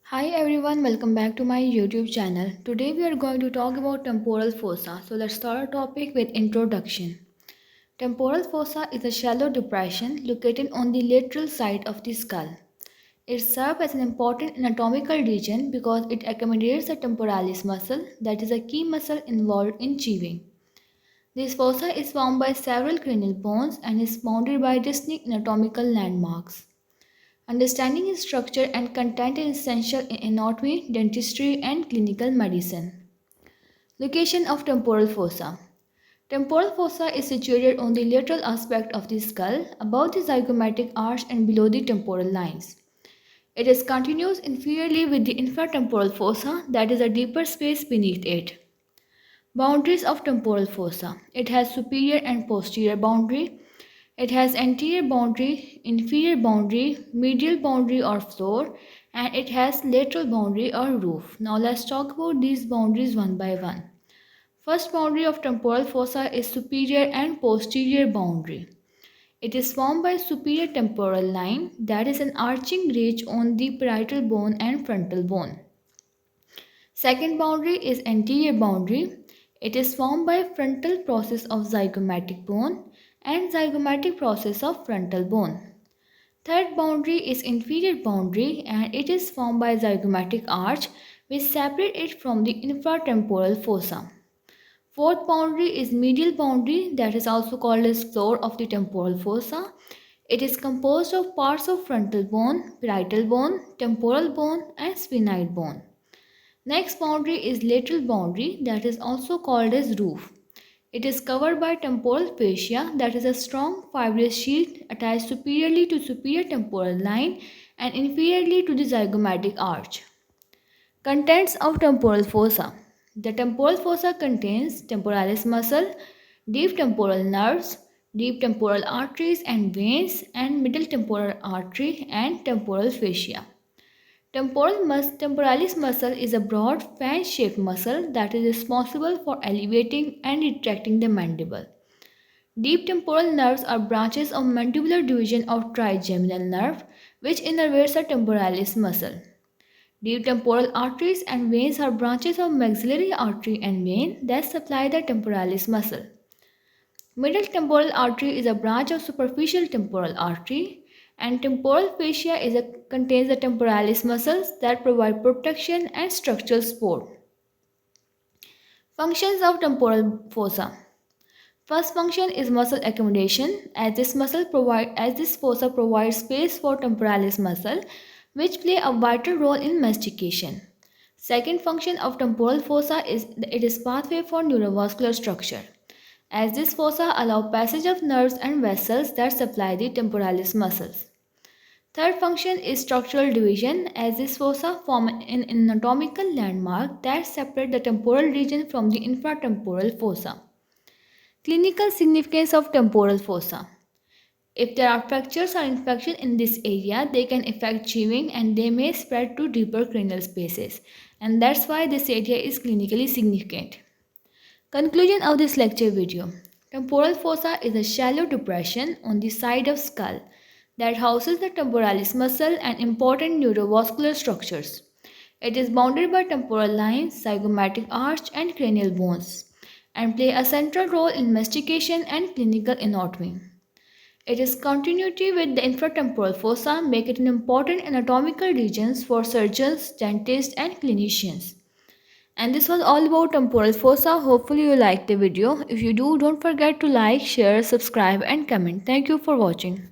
Hi everyone, welcome back to my YouTube channel. Today we are going to talk about temporal fossa. So let's start our topic with introduction. Temporal fossa is a shallow depression located on the lateral side of the skull. It serves as an important anatomical region because it accommodates the temporalis muscle, that is a key muscle involved in chewing. This fossa is formed by several cranial bones and is bounded by distinct anatomical landmarks. Understanding its structure and content is essential in anatomy, dentistry, and clinical medicine. Location of temporal fossa. Temporal fossa is situated on the lateral aspect of the skull, above the zygomatic arch and below the temporal lines. It is continuous inferiorly with the infratemporal fossa, that is a deeper space beneath it. Boundaries of temporal fossa. It has superior and posterior boundary. It has anterior boundary, inferior boundary, medial boundary or floor, and it has lateral boundary or roof. Now let's talk about these boundaries one by one. First boundary of temporal fossa is superior and posterior boundary. It is formed by superior temporal line, that is an arching ridge on the parietal bone and frontal bone. Second boundary is anterior boundary. It is formed by frontal process of zygomatic bone and zygomatic process of frontal bone. Third boundary is inferior boundary and it is formed by zygomatic arch which separate it from the infratemporal fossa. Fourth boundary is medial boundary, that is also called as floor of the temporal fossa. It is composed of parts of frontal bone, parietal bone, temporal bone and sphenoid bone. Next boundary is lateral boundary, that is also called as roof. It is covered by temporal fascia, that is a strong fibrous sheet attached superiorly to superior temporal line and inferiorly to the zygomatic arch. Contents of temporal fossa. The temporal fossa contains temporalis muscle, deep temporal nerves, deep temporal arteries and veins, and middle temporal artery and temporal fascia. Temporalis muscle is a broad fan-shaped muscle that is responsible for elevating and retracting the mandible. Deep temporal nerves are branches of mandibular division of trigeminal nerve which innervates the temporalis muscle. Deep temporal arteries and veins are branches of maxillary artery and vein that supply the temporalis muscle. Middle temporal artery is a branch of superficial temporal artery, and temporal fascia contains the temporalis muscles that provide protection and structural support. Functions of temporal fossa. First function is muscle accommodation, as this fossa provides space for temporalis muscle, which play a vital role in mastication. Second function of temporal fossa is it is pathway for neurovascular structure, as this fossa allow passage of nerves and vessels that supply the temporalis muscles. Third function is structural division, as this fossa form an anatomical landmark that separate the temporal region from the infratemporal fossa. Clinical significance of temporal fossa. If there are fractures or infection in this area, they can affect chewing and they may spread to deeper cranial spaces, and that's why this area is clinically significant. Conclusion of this lecture video. Temporal fossa is a shallow depression on the side of skull that houses the temporalis muscle and important neurovascular structures. It is bounded by temporal lines, zygomatic arch and cranial bones and play a central role in mastication and clinical anatomy. Its continuity with the infratemporal fossa make it an important anatomical region for surgeons, dentists and clinicians. And this was all about temporal fossa. Hopefully you liked the video. If you do, don't forget to like, share, subscribe and comment. Thank you for watching.